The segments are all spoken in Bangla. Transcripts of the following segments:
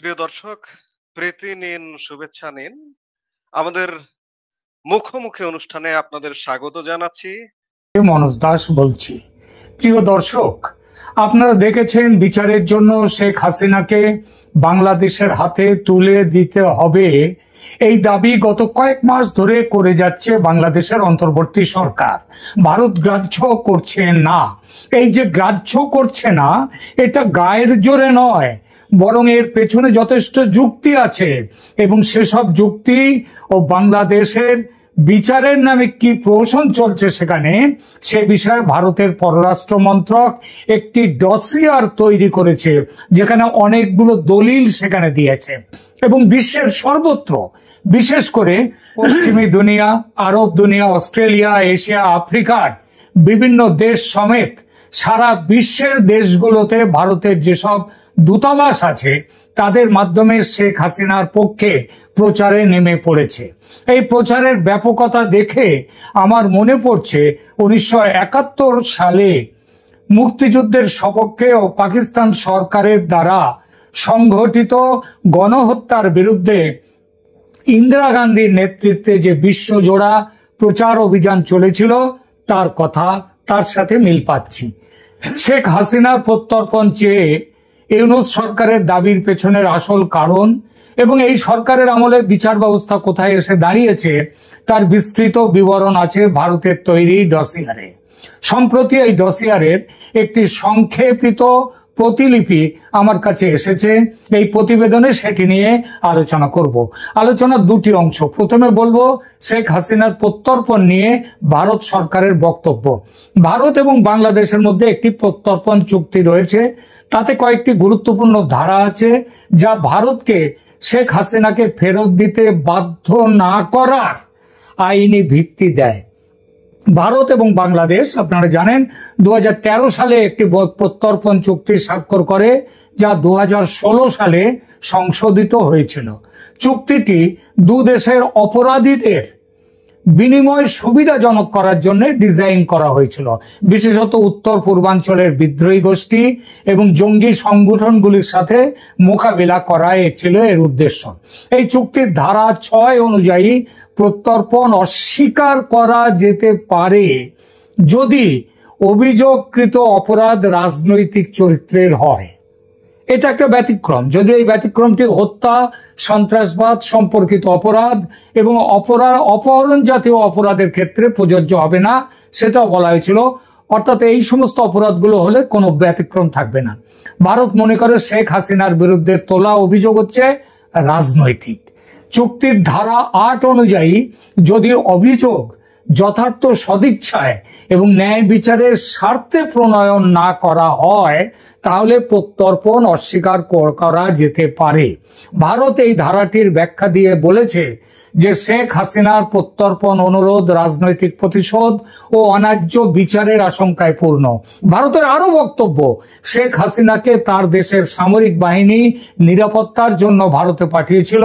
প্রিয় দর্শক, প্রীতি নিন, শুভেচ্ছা নিন। আমাদের মুখোমুখি অনুষ্ঠানে আপনাদের স্বাগত জানাচ্ছি। মনোজ দাস বলছি। প্রিয় দর্শক, আপনারা দেখেছেন বিচারের জন্য শেখ হাসিনাকে বাংলাদেশের হাতে তুলে দিতে হবে, এই দাবি গত কয়েক মাস ধরে করে যাচ্ছে বাংলাদেশের অন্তর্বর্তী সরকার। ভারত গ্রাহ্য করছে না। এই যে গ্রাহ্য করছে না, এটা গায়ের জোরে নয়, বরং এর পেছনে যথেষ্ট যুক্তি আছে এবং সেসব যুক্তি ও বাংলাদেশের বিচারের নামে কি প্রহসন চলছে সেখানে, সে বিষয়ে ভারতের পররাষ্ট্র মন্ত্রক একটি ডসিয়ার তৈরি করেছে, যেখানে অনেকগুলো দলিল সেখানে দিয়েছে এবং বিশ্বের সর্বত্র, বিশেষ করে পশ্চিমী দুনিয়া, আরব দুনিয়া, অস্ট্রেলিয়া, এশিয়া, আফ্রিকার বিভিন্ন দেশ সমেত সারা বিশ্বের দেশগুলোতে ভারতের যেসব দূতাবাস আছে তাদের মাধ্যমে শেখ হাসিনার পক্ষে প্রচারে নেমে পড়েছে। এই প্রচারের ব্যাপকতা দেখে আমার মনে পড়ছে 1971 সালে মুক্তিযুদ্ধের সপক্ষে ও পাকিস্তান সরকারের দ্বারা সংঘটিত গণহত্যার বিরুদ্ধে ইন্দিরা গান্ধীর নেতৃত্বে যে বিশ্বজোড়া প্রচার অভিযান চলেছিল তার কথা, তার সাথে মিল পাচ্ছি। শেখ হাসিনার প্রত্যর্পণ চেয়ে ইউনূস সরকারের দাবির পেছনের আসল কারণ এবং এই সরকারের আমলে বিচার ব্যবস্থা কোথায় এসে দাঁড়িয়েছে তার বিস্তৃত বিবরণ আছে ভারতের তৈরি ডসিয়ারে। সম্প্রতি এই ডসিয়ারের একটি সংক্ষেপিত প্রতিলিপি আমার কাছে এসেছে। এই প্রতিবেদনে সেটি নিয়ে আলোচনা করব। আলোচনার দুটি অংশ। প্রথমে বলবো শেখ হাসিনার প্রত্যর্পণ নিয়ে ভারত সরকারের বক্তব্য। ভারত এবং বাংলাদেশের মধ্যে একটি প্রত্যর্পণ চুক্তি রয়েছে, তাতে কয়েকটি গুরুত্বপূর্ণ ধারা আছে যা ভারতকে শেখ হাসিনাকে ফেরত দিতে বাধ্য না করার আইনি ভিত্তি দেয়। ভারত এবং বাংলাদেশ, আপনারা জানেন, 2013 সালে একটি প্রত্যর্পণ চুক্তি স্বাক্ষর করে, যা 2016 সালে সংশোধিত হয়েছিল। চুক্তিটি দুদেশের অপরাধীদের বিনিময় সুবিধাজনক করার জন্য ডিজাইন করা হয়েছিল, বিশেষত উত্তর পূর্বাঞ্চলের বিদ্রোহী গোষ্ঠী এবং জঙ্গি সংগঠনগুলির সাথে মোকাবিলা করা ছিল এর উদ্দেশ্য। এই চুক্তির ধারা 6 অনুযায়ী প্রত্যর্পণ অস্বীকার করা যেতে পারে যদি অভিযোগকৃত অপরাধ রাজনৈতিক চরিত্রের হয়। এটা একটা ব্যতিক্রম, যদি এই ব্যতিক্রমটি হত্যা, সন্ত্রাসবাদ সম্পর্কিত অপরাধ এবং অপহরণ জাতীয় অপরাধের ক্ষেত্রে প্রযোজ্য হবে না, সেটাও বলা হয়েছিল। অর্থাৎ এই সমস্ত অপরাধগুলো হলে কোনো ব্যতিক্রম থাকবে না। ভারত মনে করে শেখ হাসিনার বিরুদ্ধে তোলা অভিযোগ হচ্ছে রাজনৈতিক। চুক্তির ধারা 8 অনুযায়ী যদি অভিযোগ যথার্থ সদিচ্ছায় এবং ন্যায় বিচারের স্বার্থে প্রণয়ন না করা হয় তাহলে প্রত্যর্পণ অস্বীকার করা যেতে পারে। ভারত এই ধারাটির ব্যাখ্যা দিয়ে বলেছে যে শেখ হাসিনার প্রত্যর্পণ অনুরোধ রাজনৈতিক প্রতিশোধ ও অন্যায্য বিচারের আশঙ্কায় পূর্ণ। ভারতের আরো বক্তব্য, শেখ হাসিনাকে তার দেশের সামরিক বাহিনী নিরাপত্তার জন্য ভারতে পাঠিয়েছিল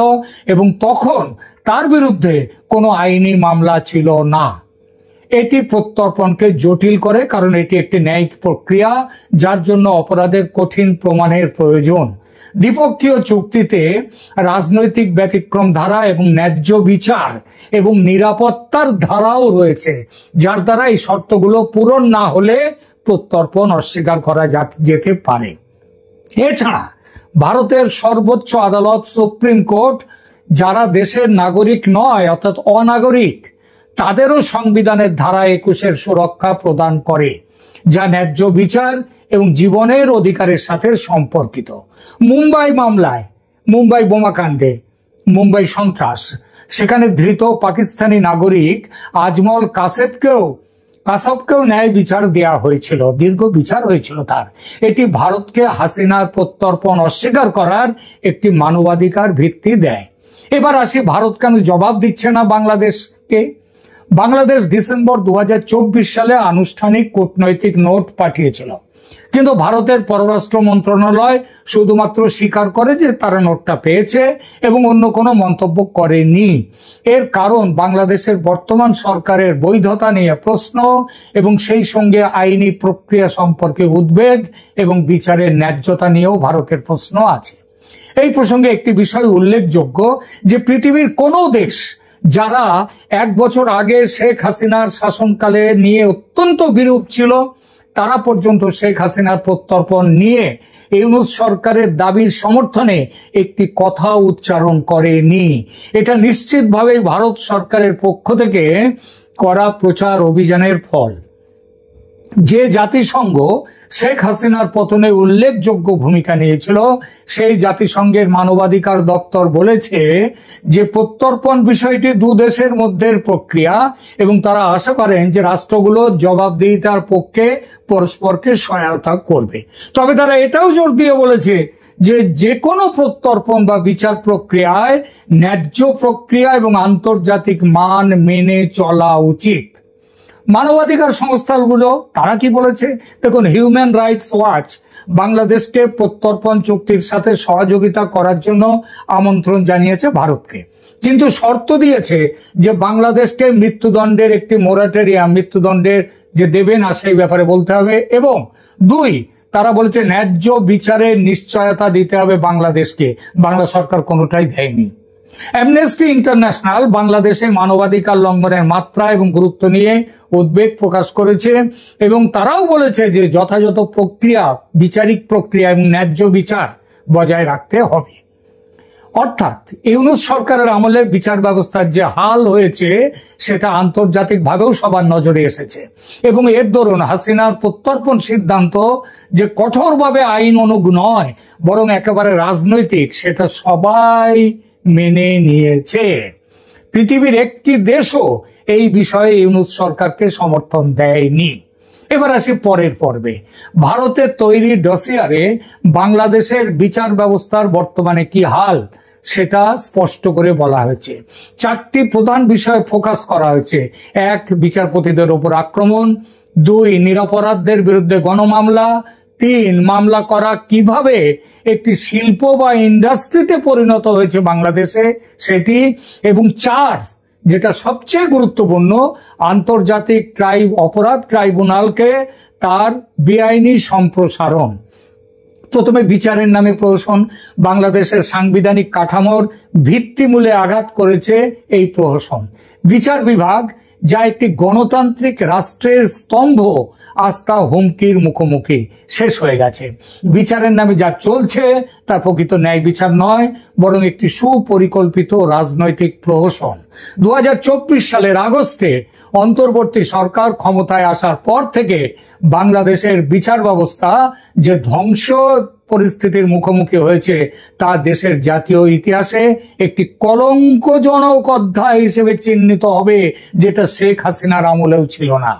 এবং তখন তার বিরুদ্ধে কোনো আইনি মামলা ছিল না। এটি প্রত্যর্পণকে জটিল করে, কারণ এটি একটি ন্যায়িক প্রক্রিয়া যার জন্য অপরাধের কঠিন প্রমাণের প্রয়োজন। দ্বিপক্ষীয় চুক্তিতে রাজনৈতিক ব্যতিক্রম ধারা এবং ন্যায্য বিচার এবং নিরাপত্তার ধারাও রয়েছে, যার দ্বারা এই শর্তগুলো পূরণ না হলে প্রত্যর্পণ অস্বীকার করা যেতে পারে। এছাড়া ভারতের সর্বোচ্চ আদালত সুপ্রিম কোর্ট যারা দেশের নাগরিক নয়, অর্থাৎ অনাগরিক, তাদেরও সংবিধানের ধারা 21-এর সুরক্ষা প্রদান করে, যা ন্যায্য বিচার এবং জীবনের অধিকারের সাথে সম্পর্কিত। মুম্বাই মামলায়, মুম্বাই বোমাকাণ্ডে, মুম্বাই সন্ত্রাস, সেখানে ধৃত পাকিস্তানি নাগরিক আজমল কাসবকেও ন্যায় বিচার দেওয়া হয়েছিল, দীর্ঘ বিচার হয়েছিল তার। এটি ভারতকে হাসিনার প্রত্যর্পণ অস্বীকার করার একটি মানবাধিকার ভিত্তি দেয়। এবার আসি, ভারত কেন জবাব দিচ্ছে না বাংলাদেশকে? বাংলাদেশ ডিসেম্বর 2024 সালে আনুষ্ঠানিক কূটনৈতিক নোট পাঠিয়েছিল, কিন্তু ভারতের পররাষ্ট্র মন্ত্রণালয় শুধুমাত্র স্বীকার করে যে তারা নোটটা পেয়েছে এবং অন্য কোনো মন্তব্য করেনি। এর কারণ বাংলাদেশের বর্তমান সরকারের বৈধতা নিয়ে প্রশ্ন এবং সেই সঙ্গে আইনি প্রক্রিয়া সম্পর্কে উদ্বেগ এবং বিচারের ন্যায্যতা নিয়েও ভারতের প্রশ্ন আছে। এই প্রসঙ্গে একটি বিষয় উল্লেখযোগ্য যে পৃথিবীর কোনো দেশ যারা 1 বছর আগে শেখ হাসিনার শাসনকালে নিয়ে অত্যন্ত বিরূপ ছিল, তারা পর্যন্ত শেখ হাসিনার প্রত্যর্পণ নিয়ে ইউনূস সরকারের দাবির সমর্থনে একটি কথা উচ্চারণ করেনি। এটা নিশ্চিতভাবে ভারত সরকারের পক্ষ থেকে করা প্রচার অভিযানের ফল। যে জাতিসংঘ শেখ হাসিনার পতনে উল্লেখযোগ্য ভূমিকা নিয়েছিল, সেই জাতিসংঘের মানবাধিকার দপ্তর বলেছে যে প্রত্যর্পণ বিষয়টি 2 দেশের মধ্যে প্রক্রিয়া এবং তারা আশা করেন যে রাষ্ট্রগুলো জবাবদিহিতার পক্ষে পরস্পরকে সহায়তা করবে। তবে তারা এটাও জোর দিয়ে বলেছে যে কোনো প্রত্যর্পণ বা বিচার প্রক্রিয়ায় ন্যায্য প্রক্রিয়া এবং আন্তর্জাতিক মান মেনে চলা উচিত। মানবাধিকার সংস্থাগুলো তারা কি বলেছে দেখুন, হিউম্যান রাইটস ওয়াচ বাংলাদেশকে প্রত্যর্পণ চুক্তির সাথে সহযোগিতা করার জন্য আমন্ত্রণ জানিয়েছে ভারতকে, কিন্তু শর্ত দিয়েছে যে বাংলাদেশকে মৃত্যুদণ্ডের একটি মোরাটোরিয়াম, মৃত্যুদণ্ডের যে দেবে না সেই ব্যাপারে বলতে হবে, এবং 2 তারা বলেছে ন্যায্য বিচারের নিশ্চয়তা দিতে হবে বাংলাদেশকে। বাংলা সরকার কোনোটাই দেয়নি। অ্যামনেস্টি ইন্টারন্যাশনাল বাংলাদেশে মানবাধিকার লঙ্ঘনের মাত্রা এবং গুরুত্ব নিয়ে উদ্বেগ প্রকাশ করেছে এবং তারাও বলেছে যে যথাযথ প্রক্রিয়া, বিচারিক প্রক্রিয়া এবং ন্যায্য বিচার বজায় রাখতে হবে। অর্থাৎ ইউনূস সরকারের আমলে বিচার ব্যবস্থার যে হাল হয়েছে সেটা আন্তর্জাতিকভাবেও সবার নজরে এসেছে এবং এর দরুন হাসিনার প্রত্যর্পণ সিদ্ধান্ত যে কঠোরভাবে আইন অনুগ নয় বরং একেবারে রাজনৈতিক, সেটা সবাই মেনে নিয়েছে। পৃথিবীর একটি দেশও এই বিষয়ে ইউনূস সরকারকে সমর্থন দেয়নি। এবার আসি পরের পর্বে। ভারতের তৈরি ডসিয়ারে বাংলাদেশের বিচার ব্যবস্থার বর্তমানে কি হাল সেটা স্পষ্ট করে বলা হয়েছে। 4টি প্রধান বিষয়ে ফোকাস করা হয়েছে। 1, বিচারপতিদের উপর আক্রমণ; 2, নিরপরাধদের বিরুদ্ধে গণমামলা; 3, মামলা করা কিভাবে একটি শিল্প বা ইন্ডাস্ট্রিতে পরিণত হয়েছে বাংলাদেশে সেটি; এবং 4, যেটা সবচেয়ে গুরুত্বপূর্ণ, আন্তর্জাতিক অপরাধ ট্রাইব্যুনালকে তার বেআইনি সম্প্রসারণ। প্রথমে বিচারের নামে প্রহসন। বাংলাদেশের সাংবিধানিক কাঠামোর ভিত্তিমূলে আঘাত করেছে এই প্রহসন। বিচার বিভাগ, যা একটি গণতান্ত্রিক রাষ্ট্রের স্তম্ভ, আস্থা হুমকির মুখোমুখি, শেষ হয়ে গেছে। বিচারের নামে যা চলছে তা প্রকৃত ন্যায় বিচার নয় বরং একটি সুপরিকল্পিত রাজনৈতিক প্রহসন। 2024 সালের আগস্টে অন্তর্বর্তী সরকার ক্ষমতায় আসার পর থেকে বাংলাদেশের বিচার ব্যবস্থা যে ধ্বংস পরিস্থিতির মুখোমুখি হয়েছে তা দেশের জাতীয় ইতিহাসে একটি কলঙ্কজনক অধ্যায় হিসেবে চিহ্নিত হবে, যেটা শেখ হাসিনার আমলেও ছিল না।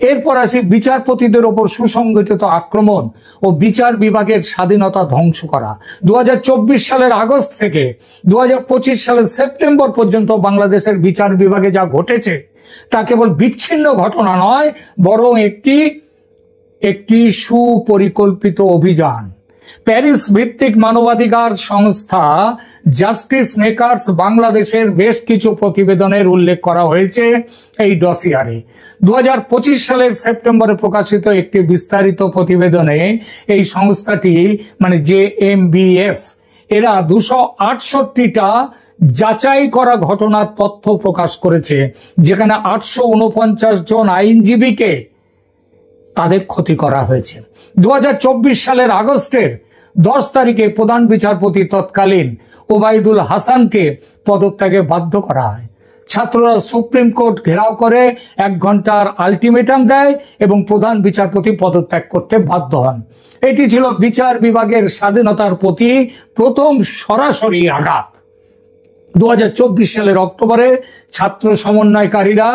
এরপর আসি বিচারপতিদের ওপর সুসংগঠিত আক্রমণ ও বিচার বিভাগের স্বাধীনতা ধ্বংস করা। 2024 সালের আগস্ট থেকে 2025 সালের সেপ্টেম্বর পর্যন্ত বাংলাদেশের বিচার বিভাগে যা ঘটেছে তা কেবল বিচ্ছিন্ন ঘটনা নয় বরং একটি সুপরিকল্পিত অভিযান। প্যারিস ভিত্তিক মানবাধিকার সংস্থা জাস্টিস মেকার্স বাংলাদেশের বেশ কিছু প্রতিবেদনের উল্লেখ করা হয়েছে এই ডসিয়ারে। 2025 সালের সেপ্টেম্বরে প্রকাশিত একটি বিস্তারিত প্রতিবেদনে এই সংস্থাটি মানে JMBF এরা 268টা যাচাই করা ঘটনার তথ্য প্রকাশ করেছে, যেখানে 849 জন আইনজীবীকে তাদের ক্ষতি করা হয়েছে। 2024 সালের আগস্টের 10 তারিখে প্রধান বিচারপতি তৎকালীন ওবায়দুল হাসানকে পদত্যাগে বাধ্য করা হয়। ছাত্ররা সুপ্রিম কোর্ট ঘেরাও করে 1 ঘন্টার আলটিমেটাম দেয় এবং প্রধান বিচারপতি পদত্যাগ করতে বাধ্য হন। এটি ছিল বিচার বিভাগের স্বাধীনতার প্রতি প্রথম সরাসরি আঘাত। 2024 সালের অক্টোবরে ছাত্র সমন্বয়কারীরা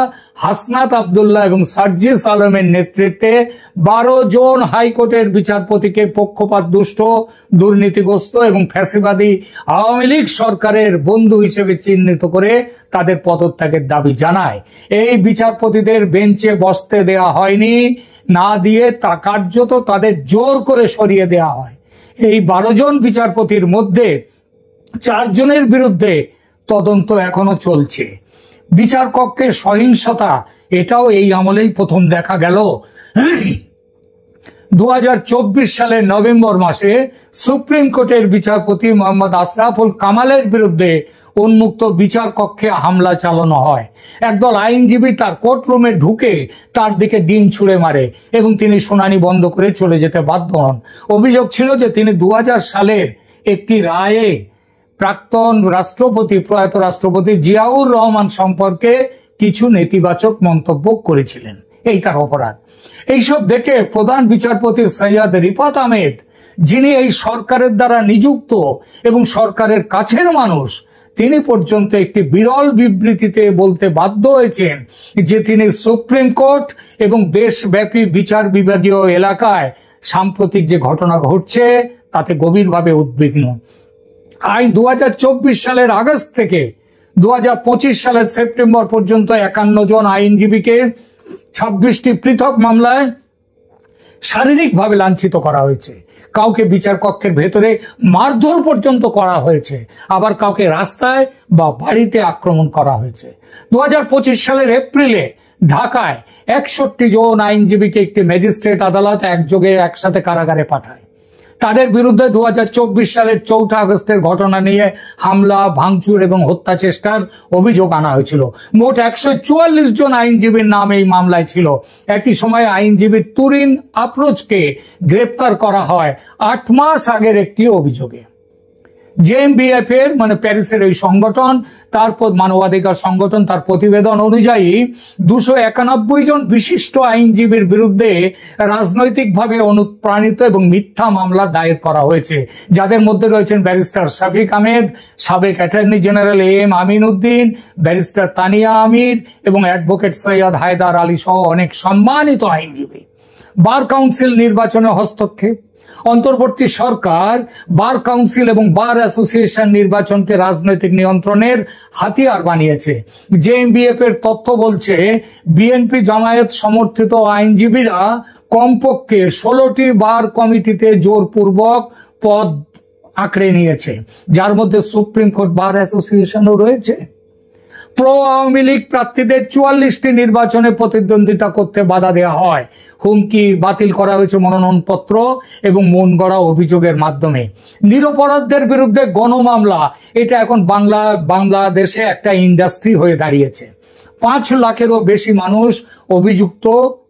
হাসনাত আব্দুল্লাহ এবং সার্জিস আলমের নেতৃত্বে 12 জন হাইকোর্টের বিচারপতিকে পক্ষপাত দুষ্ট, দুর্নীতিগ্রস্ত এবং ফ্যাসিবাদী আওয়ামী লীগ সরকারের বন্ধু হিসেবে চিহ্নিত করে তাদের পদত্যাগের দাবি জানায়। এই বিচারপতিদের বেঞ্চে বসতে দেওয়া হয়নি, না দিয়ে তা কার্যত তাদের জোর করে সরিয়ে দেওয়া হয়। এই 12 জন বিচারপতির মধ্যে 4 জনের বিরুদ্ধে তদন্ত এখনো চলছে। বিচার কক্ষে সহিংসতা, এটাও এই আমলেই প্রথম দেখা গেল। 2024 সালের নভেম্বর মাসে সুপ্রিম কোর্টের বিচারপতি মোহাম্মদ আশরাফুল কামালের বিরুদ্ধে উন্মুক্ত বিচার কক্ষে হামলা চালানো হয়। একদল আইনজীবী তার কোর্টরুমে ঢুকে তার দিকে ডিম ছুঁড়ে মারে এবং তিনি শুনানি বন্ধ করে চলে যেতে বাধ্য হন। অভিযোগ ছিল যে তিনি 2000 সালের একটি রায়ে প্রাক্তন রাষ্ট্রপতি প্রয়াত রাষ্ট্রপতি জিয়াউর রহমান সম্পর্কে কিছু নেতিবাচক মন্তব্য করেছিলেন। এই তার অপরাধ। এইসব দেখে প্রধান বিচারপতি সৈয়দ রিফাত আহমেদ, যিনি এই সরকারের দ্বারা নিযুক্ত এবং সরকারের কাছের মানুষ, তিনি পর্যন্ত একটি বিরল বিবৃতিতে বলতে বাধ্য হয়েছেন যে তিনি সুপ্রিম কোর্ট এবং দেশব্যাপী বিচার বিভাগীয় এলাকায় সাম্প্রতিক যে ঘটনা ঘটছে তাতে গভীরভাবে উদ্বিগ্ন। আইন 2024 সালের আগস্ট থেকে 2025 সালের সেপ্টেম্বর পর্যন্ত 51 জন আইনজীবীকে 26টি পৃথক মামলায় শারীরিকভাবে লাঞ্ছিত করা হয়েছে। কাউকে বিচার কক্ষের ভেতরে মারধর পর্যন্ত করা হয়েছে, আবার কাউকে রাস্তায় বা বাড়িতে আক্রমণ করা হয়েছে। 2025 সালের এপ্রিলে ঢাকায় 61 জন আইনজীবীকে একটি ম্যাজিস্ট্রেট আদালত একযোগে একসাথে কারাগারে পাঠায়। তাদের বিরুদ্ধে 2024 সালের 4 আগস্টের ঘটনা নিয়ে হামলা, ভাঙচুর এবং হত্যা চেষ্টার অভিযোগ আনা হয়েছিল। মোট 144 জন আইনজীবীর নাম এই মামলায় ছিল। একই সময় আইনজীবী তুরিন আফরোজকে গ্রেপ্তার করা হয় 8 মাস আগের একটি অভিযোগে। জেএমবিএফ এর মানে প্যারিসের এই সংগঠন, তারপর মানবাধিকার সংগঠন, তার প্রতিবেদন অনুযায়ী 291 জন বিশিষ্ট আইনজীবীর বিরুদ্ধে রাজনৈতিকভাবে অনুপ্রাণিত এবং মিথ্যা মামলা দায়ের করা হয়েছে, যাদের মধ্যে রয়েছেন ব্যারিস্টার শফিক আহমেদ, সাবেক attorney general M Amin Uddin, barrister Tania আমির এবং অ্যাডভোকেট সৈয়দ হায়দার আলী সহ অনেক সম্মানিত আইনজীবী। বার কাউন্সিল নির্বাচনে হস্তক্ষেপ। অন্তর্বর্তী সরকার বার কাউন্সিল এবং বার অ্যাসোসিয়েশন নির্বাচনকে রাজনৈতিক নিয়ন্ত্রণের হাতিয়ার বানিয়েছে। জেএমবিএফ এর তথ্য বলছে বিএনপি জামায়াত সমর্থিত আইনজীবীরা কমপক্ষে 16টি বার কমিটিতে জোরপূর্বক পদ আঁকড়ে নিয়েছে, যার মধ্যে সুপ্রিম কোর্ট বার অ্যাসোসিয়েশনও রয়েছে। প্রো আওয়ামী লীগ প্রার্থীদের 44টি নির্বাচনে প্রতিদ্বন্দ্বিতা করতে বাধা দেওয়া হয়, হুমকি, বাতিল করা হয়েছে মনোনয়নপত্র এবং মন গড়া অভিযোগের মাধ্যমে। নিরপরাধদের বিরুদ্ধে গণমামলা, এটা এখন বাংলাদেশে একটা ইন্ডাস্ট্রি হয়ে দাঁড়িয়েছে। 5 লাখেরও বেশি মানুষ অভিযুক্ত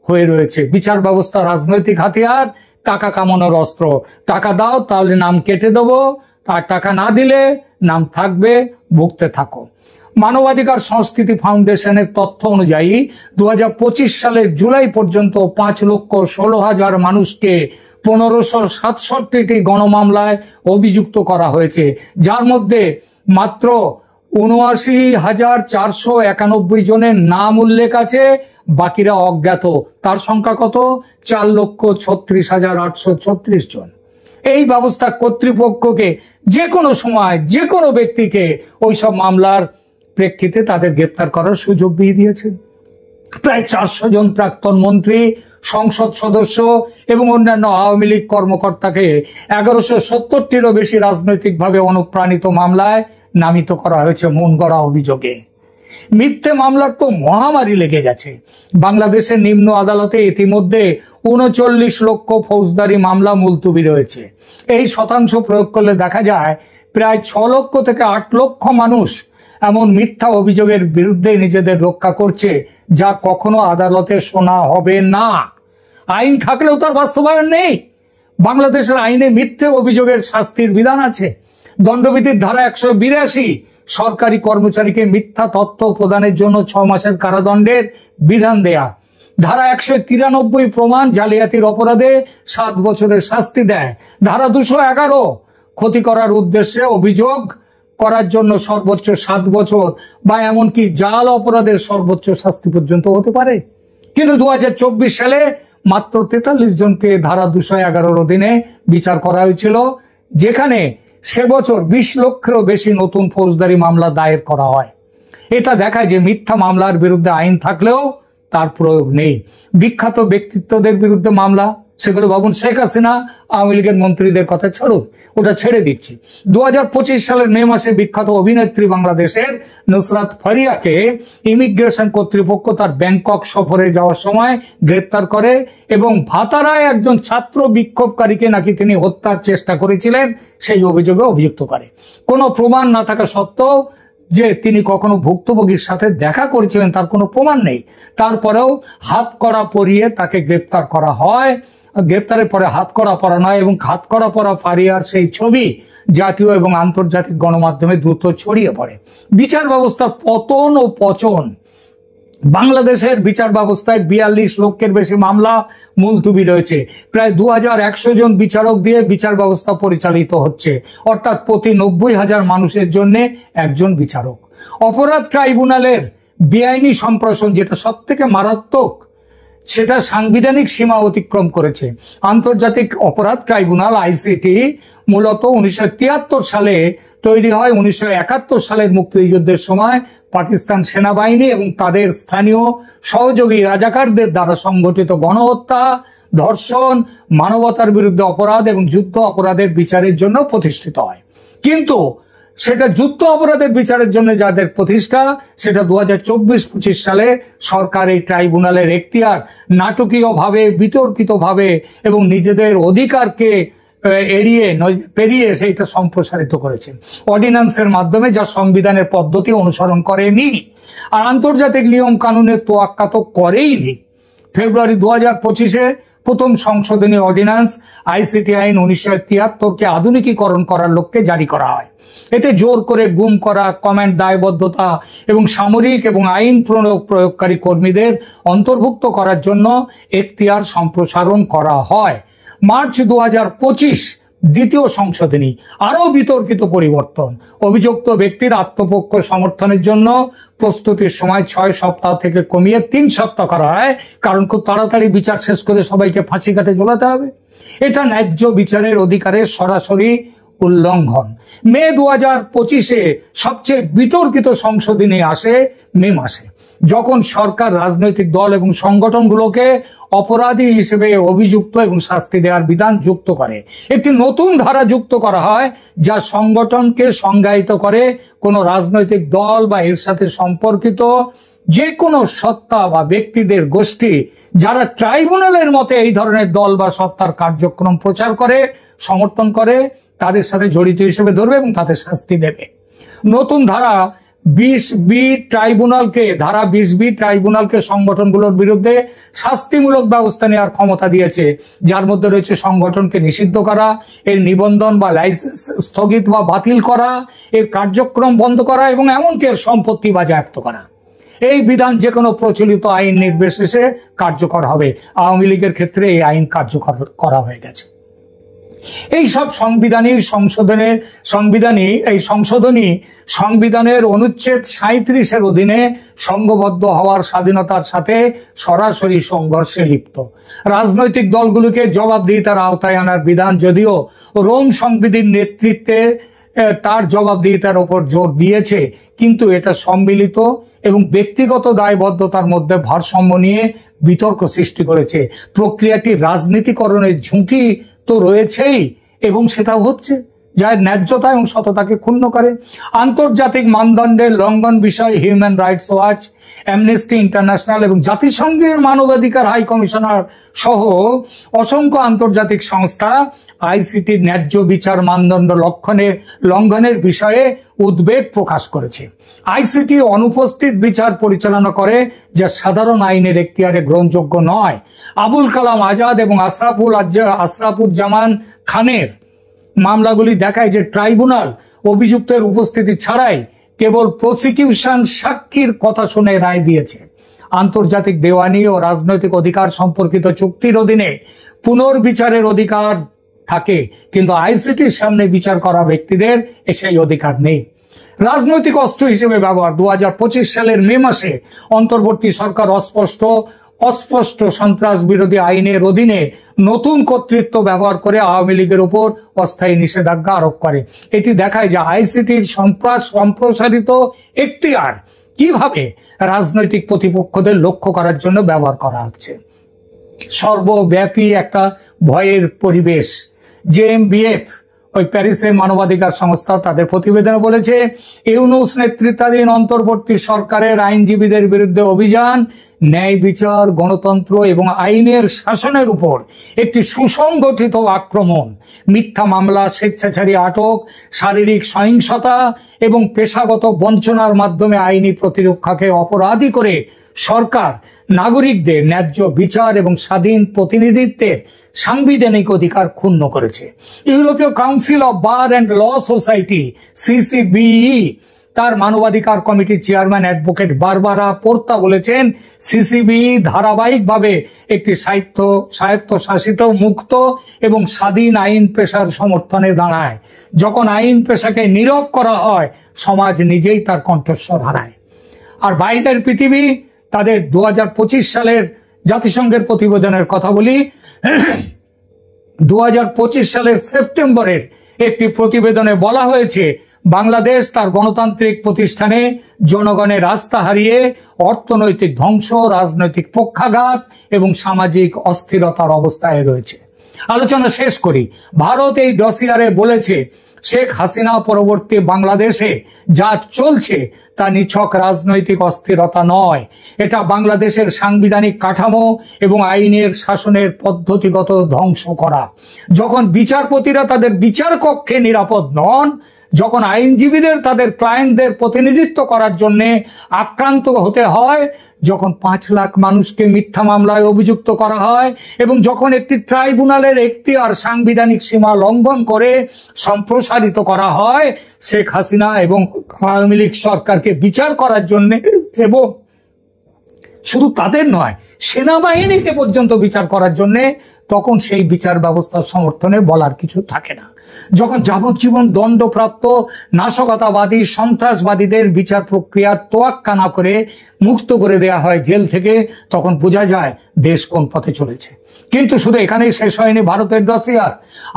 হয়ে রয়েছে। বিচার ব্যবস্থা রাজনৈতিক হাতিয়ার, টাকা কামানোর অস্ত্র। টাকা দাও তাহলে নাম কেটে দেবো, আর টাকা না দিলে নাম থাকবে, ভুগতে থাকো। মানবাধিকার সংস্কৃতি ফাউন্ডেশনের তথ্য অনুযায়ী 2025 সালের জুলাই পর্যন্ত 5,16,000 মানুষকে 1567টি গণমামলায় অভিযুক্ত করা হয়েছে, যার মধ্যে মাত্র 79,491 জনের নাম উল্লেখ আছে, বাকিরা অজ্ঞাত। তার সংখ্যা কত? 4,36,836 জন। এই ব্যবস্থা কর্তৃপক্ষকে যে কোনো সময় যে কোনো ব্যক্তিকে ওইসব মামলার প্রেক্ষিতে তাদের গ্রেপ্তার করার সুযোগ দিয়ে দিয়েছে। প্রায় 400 জন প্রাক্তন মন্ত্রী, সংসদ সদস্য এবং অন্যান্য আওয়ামী লীগ কর্মকর্তাকে 1170টিরও বেশি রাজনৈতিকভাবে অনুপ্রাণিত মামলায় নামিত করা হয়েছে মন গড়া অভিযোগে। মিথ্যে মামলার তো মহামারী লেগে গেছে। বাংলাদেশের নিম্ন আদালতে ইতিমধ্যে 39 লক্ষ ফৌজদারি মামলা মুলতবি রয়েছে। এই শতাংশ প্রয়োগ করলে দেখা যায় প্রায় 6 লক্ষ থেকে 8 লক্ষ মানুষ এমন মিথ্যা অভিযোগের বিরুদ্ধে নিজেদের রক্ষা করছে, যা কখনো আদালতে শোনা হবে না। আইন থাকলেও তার বাস্তবায়ন নেই। বাংলাদেশের আইনে মিথ্যে অভিযোগের শাস্তির বিধান আছে। দণ্ডবিধির ধারা 182 সরকারি কর্মচারীকে মিথ্যা তথ্য প্রদানের জন্য 6 মাসের কারাদণ্ডের বিধান দেয়া। ধারা 193 প্রমাণ জালিয়াতির অপরাধে 7 বছরের শাস্তি দেয়। ধারা 211 ক্ষতি করার উদ্দেশ্যে অভিযোগ করার জন্য সর্বোচ্চ 7 বছর বা এমনকি জাল অপরাধের সর্বোচ্চ শাস্তি পর্যন্ত হতে পারে। কিন্তু 2024 সালে মাত্র 43 জনকে ধারা 211 অধীনে বিচার করা হয়েছিল, যেখানে সে বছর 20 লক্ষেরও বেশি নতুন ফৌজদারি মামলা দায়ের করা হয়। এটা দেখায় যে মিথ্যা মামলার বিরুদ্ধে আইন থাকলেও তার প্রয়োগ নেই। বিখ্যাত ব্যক্তিত্বদের বিরুদ্ধে মামলা, সেগুলো ভাবুন। শেখ হাসিনা আওয়ামী লীগের মন্ত্রীদের কথা ছাড়ুন, ওটা ছেড়ে দিচ্ছি। 2025 সালের মে মাসে বিখ্যাত অভিনেত্রী বাংলাদেশের নুসরাত ফারিয়াকে ইমিগ্রেশন কর্তৃপক্ষ তার ব্যাংকক সফরে যাওয়ার সময় গ্রেপ্তার করে এবং ভাতারায় একজন ছাত্র বিক্ষোভকারীকে নাকি তিনি হত্যার চেষ্টা করেছিলেন সেই অভিযোগে অভিযুক্ত করে। কোনো প্রমাণ না থাকা সত্ত্বেও যে তিনি কখনো ভুক্তভোগীর সাথে দেখা করেছিলেন তার কোনো প্রমাণ নেই। তারপরেও হাতকড়া পরিয়ে তাকে গ্রেপ্তার করা হয়। গ্রেপ্তারের পরে হাতকড়া পরানো হয় এবং হাতকড়া পরা ফারিয়ার সেই ছবি জাতীয় এবং আন্তর্জাতিক গণমাধ্যমে দ্রুত ছড়িয়ে পড়ে। বিচার ব্যবস্থার পতন ও পচন। বাংলাদেশের বিচার ব্যবস্থায় 42 লক্ষের বেশি মামলা মুলতুবি রয়েছে। প্রায় 2100 জন বিচারক দিয়ে বিচার ব্যবস্থা পরিচালিত হচ্ছে, অর্থাৎ প্রতি 90,000 মানুষের জন্য একজন বিচারক। অপরাধ ট্রাইব্যুনালের বেআইনি সম্প্রসারণ, যেটা সব থেকে মারাত্মক, সেটা সাংবিধানিক সীমা অতিক্রম করেছে। আন্তর্জাতিক অপরাধ ট্রাইব্যুনাল আইসিটি মূলত 1973 সালে তৈরি হয়। 1971 সালের মুক্তিযুদ্ধের সময় পাকিস্তান সেনাবাহিনী এবং তাদের স্থানীয় সহযোগী রাজাকারদের দ্বারা সংগঠিত গণহত্যা, ধর্ষণ, মানবতার বিরুদ্ধে অপরাধ এবং যুদ্ধ অপরাধের বিচারের জন্য প্রতিষ্ঠিত হয়। কিন্তু সেটা যুদ্ধ অপরাধের বিচারের জন্য যাদের প্রতিষ্ঠা, সেটা 2024-25 সালে সরকার এই ট্রাইব্যুনালের এখতিয়ার নাটকীয়ভাবে, বিতর্কিতভাবে এবং নিজেদের অধিকারকে পেরিয়ে সেইটা সম্প্রসারিত করেছে অর্ডিন্যান্সের মাধ্যমে, যা সংবিধানের পদ্ধতি অনুসরণ করেনি আর আন্তর্জাতিক নিয়ম কানুনের তোয়াক্কা তো করেইনি। ফেব্রুয়ারি 2025-এ প্রথম সংশোধনী অর্ডিন্যান্স আইসিটি আইন 1973-কে আধুনিকীকরণ করার লক্ষ্যে জারি করা হয়। এতে জোর করে গুম করা, কমান্ড দায়বদ্ধতা এবং সামরিক এবং আইন প্রয়োগকারী কর্মীদের অন্তর্ভুক্ত করার জন্য এখতিয়ার সম্প্রসারণ করা হয়। মার্চ 2025 দ্বিতীয় সংশোধনী, আরো বিতর্কিত পরিবর্তন। অভিযুক্ত ব্যক্তির আত্মপক্ষ সমর্থনের জন্য প্রস্তুতির সময় 6 সপ্তাহ থেকে কমিয়ে 3 সপ্তাহ করা হয়, কারণ খুব তাড়াতাড়ি বিচার শেষ করে সবাইকে ফাঁসি কাটে ঝোলাতে হবে। এটা ন্যায্য বিচারের অধিকারের সরাসরি উল্লঙ্ঘন। মে 2025-এ সবচেয়ে বিতর্কিত সংশোধনী আসে মে মাসে, যখন সরকার রাজনৈতিক দল এবং সংগঠনগুলোকে অপরাধী হিসেবে অভিযুক্ত এবং শাস্তি দেওয়ার বিধান যুক্ত করে। একটি নতুন ধারা যুক্ত করা হয় যা সংগঠনকে সংজ্ঞায়িত করে কোন রাজনৈতিক দল বা এর সাথে সম্পর্কিত যে কোনো সত্তা বা ব্যক্তিদের গোষ্ঠী যারা ট্রাইব্যুনালের মতে এই ধরনের দল বা সত্তার কার্যক্রম প্রচার করে, সমর্থন করে, তাদের সাথে জড়িত হিসেবে ধরবে এবং তাদের শাস্তি দেবে। নতুন ধারা 20B ট্রাইব্যুনালকে সংগঠনগুলোর বিরুদ্ধে শাস্তিমূলক ব্যবস্থা নেওয়ার ক্ষমতা দিয়েছে, যার মধ্যে রয়েছে সংগঠনকে নিষিদ্ধ করা, এর নিবন্ধন বা লাইসেন্স স্থগিত বা বাতিল করা, এর কার্যক্রম বন্ধ করা এবং এমনকি এর সম্পত্তি বাজেয়াপ্ত করা। এই বিধান যে কোনো প্রচলিত আইন নির্বিশেষে কার্যকর হবে। আওয়ামী লীগের ক্ষেত্রে এই আইন কার্যকর করা হয়ে গেছে। এই সব সংবিধানের অনুচ্ছেদ 37-এর অধীনে সংঘবদ্ধ হওয়ার স্বাধীনতার সাথে সরাসরি সংঘর্ষে লিপ্ত। রাজনৈতিক দলগুলোকে জবাবদিহিতার আওতায় আনার বিধান যদিও রোম সংবিধির নেতৃত্বে তার জবাবদিহিতার উপর জোর দিয়েছে, কিন্তু এটা সম্মিলিত এবং ব্যক্তিগত দায়বদ্ধতার মধ্যে ভারসাম্য নিয়ে বিতর্ক সৃষ্টি করেছে। প্রক্রিয়াটি রাজনীতিকরণের ঝুঁকি তো রয়েছেই এবং সেটাও হচ্ছে, যার ন্যায্যতা এবং সততাকে ক্ষুণ্ণ করে। আন্তর্জাতিক মানদণ্ডের লঙ্ঘন বিষয়ে human rights watch, amnesty international এবং জাতিসংঘের মানবাধিকার হাই কমিশনার সহ অসংখ্য আন্তর্জাতিক সংস্থা আইসিটির ন্যায্য বিচার মানদণ্ড লঙ্ঘনের বিষয়ে উদ্বেগ প্রকাশ করেছে। আইসিটি অনুপস্থিত বিচার পরিচালনা করে, যা সাধারণ আইনের এখতিয়ারে গ্রহণযোগ্য নয়। আবুল কালাম আজাদ এবং আশরাফুজ্জামান খানের মামলাগুলি দেখায় যে ট্রাইব্যুনাল অভিযুক্তের উপস্থিতি ছাড়াই কেবল প্রসিকিউশন সাক্ষীর কথা শুনে রায় দিয়েছে। আন্তর্জাতিক দেওয়ানি ও রাজনৈতিক অধিকার সম্পর্কিত চুক্তির অধীনে পুনর্বিচারের অধিকার থাকে, কিন্তু আইসিটির সামনে বিচার করা ব্যক্তিদের সেই অধিকার নেই। রাজনৈতিক অস্ত্র হিসেবে ব্যবহার। 2025 সালের মে মাসে অন্তর্বর্তী সরকার অস্পষ্ট সন্ত্রাস বিরোধী আইনের অধীনে নতুন কর্তৃত্ব ব্যবহার করে আওয়ামী লীগের উপর অস্থায়ী নিষেধাজ্ঞা আরোপ করে। এটি দেখায় যে আইসিটির সম্প্রসারিত এখতিয়ার কিভাবে রাজনৈতিক প্রতিপক্ষদের লক্ষ্য করার জন্য ব্যবহার করা হচ্ছে। সর্বব্যাপী একটা ভয়ের পরিবেশ। জেএমবিএফ, ওই প্যারিসের মানবাধিকার সংস্থা, তাদের প্রতিবেদনে বলেছে ইউনূস নেতৃত্বাধীন অন্তর্বর্তী সরকারের আইনজীবীদের বিরুদ্ধে অভিযান ন্যায় বিচার, গণতন্ত্র এবং আইনের শাসনের উপর একটি সুসংগঠিত আক্রমণ। মিথ্যা মামলা, স্বেচ্ছাচারী আটক, শারীরিক সহিংসতা এবং পেশাগত বঞ্চনার মাধ্যমে আইনি প্রতিরক্ষাকে অপরাধী করে সরকার নাগরিকদের ন্যায্য বিচার এবং স্বাধীন প্রতিনিধিত্বের সাংবিধানিক অধিকার ক্ষুণ্ণ করেছে। ইউরোপীয় council of bar and law society CCBE তার মানবাধিকার কমিটির চেয়ারম্যান অ্যাডভোকেট বারবারা পোর্তা বলেছেন, সিসিবিই ধারাবাহিকভাবে একটি স্বায়ত্তশাসিত, মুক্ত এবং স্বাধীন আইন পেশার সমর্থনে দাঁড়ায়। যখন আইন পেশাকে নীরব করা হয়, সমাজ নিজেই তার কণ্ঠস্বর হারায়। আর বাইরের পৃথিবী তাদের 2025 সালের জাতিসংঘের প্রতিবেদনের কথা বলি। 2025 সালের সেপ্টেম্বরের একটি প্রতিবেদনে বলা হয়েছে, বাংলাদেশ তার গণতান্ত্রিক প্রতিষ্ঠানে জনগণের আস্থা হারিয়ে অর্থনৈতিক ধ্বংস, রাজনৈতিক পক্ষাঘাত এবং সামাজিক অস্থিরতার অবস্থায় রয়েছে। আলোচনা শেষ করি। ভারত এই ডসিয়ারে বলেছে, শেখ হাসিনা পরবর্তী বাংলাদেশে যা চলছে তা নিছক রাজনৈতিক অস্থিরতা নয়, এটা বাংলাদেশের সাংবিধানিক কাঠামো এবং আইনের শাসনের পদ্ধতিগত ধ্বংস করা। যখন বিচারপতিরা তাদের বিচার কক্ষে নিরাপদ নন, যখন আইনজীবীদের তাদের ক্লায়েন্টদের প্রতিনিধিত্ব করার জন্য আক্রান্ত হতে হয়, যখন 5 লাখ মানুষকে মিথ্যা মামলায় অভিযুক্ত করা হয় এবং যখন একটি ট্রাইব্যুনালের এখতিয়ার সাংবিধানিক সীমা লঙ্ঘন করে সম্প্রসারিত করা হয় শেখ হাসিনা এবং আওয়ামী লীগ সরকারকে বিচার করার জন্য, এবং শুধু তাদের নয়, সেনাবাহিনীকে পর্যন্ত বিচার করার জন্য, তখন সেই বিচার ব্যবস্থার সমর্থনে বলার কিছু থাকে না। যখন যাবজ্জীবন দণ্ডপ্রাপ্ত নাশকতাবাদী, সন্ত্রাসবাদীদের বিচার প্রক্রিয়ার তোয়াক্কা না করে মুক্ত করে দেয়া হয় জেল থেকে, তখন বোঝা যায় দেশ কোন পথে চলেছে। কিন্তু শুধু এখানেই শেষ হয়নি ভারতের ডসিয়ার।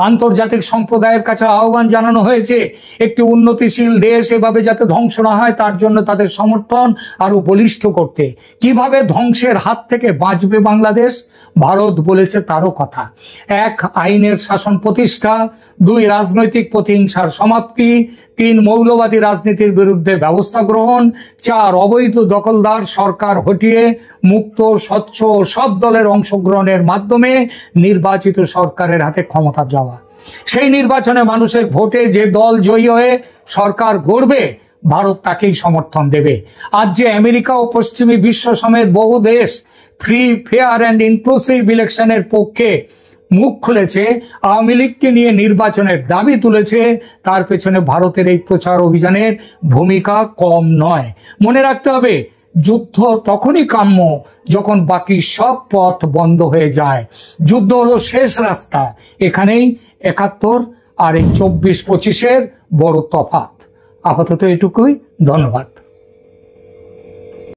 আন্তর্জাতিক সম্প্রদায়ের কাছে আহ্বান জানানো হয়েছে, একটি উন্নতিশীল দেশ এভাবে যাতে ধ্বংস না হয় তার জন্য তাদের সমর্থন আরো বলিষ্ঠ করতে। কিভাবে ধ্বংসের হাত থেকে বাঁচবে বাংলাদেশ? ভারত বলেছে তারও কথা। 1, আইনের শাসন প্রতিষ্ঠা, 2, রাজনৈতিক প্রতিহিংসার সমাপ্তি, 3, মৌলবাদী রাজনীতির বিরুদ্ধে ব্যবস্থা গ্রহণ, 4, অবৈধ দখলদার সরকার হটিয়ে মুক্ত, স্বচ্ছ সব দলের অংশগ্রহণের মাধ্যমে নির্বাচিত সরকারের হাতে ক্ষমতা যাওয়া। সেই নির্বাচনে মানুষের ভোটে যে দল জয়ী হয়ে সরকার গড়বে, ভারত তাকেই সমর্থন দেবে। আজ যে আমেরিকা ও পশ্চিমী বিশ্ব সমেত বহু দেশ ফ্রি, ফেয়ার অ্যান্ড ইনক্লুসিভ ইলেকশনের পক্ষে মুখ খুলেছে, আওয়ামী লীগকে নিয়ে নির্বাচনের দাবি তুলেছে, তার পেছনে ভারতের এই প্রচার অভিযানের ভূমিকা কম নয়। মনে রাখতে হবে, যুদ্ধ তখনই কাম্য যখন বাকি সব পথ বন্ধ হয়ে যায়। যুদ্ধ হলো শেষ রাস্তা। এখানেই 71 আর এই 24-25-এর বড় তফাৎ। আপাতত এটুকুই। ধন্যবাদ।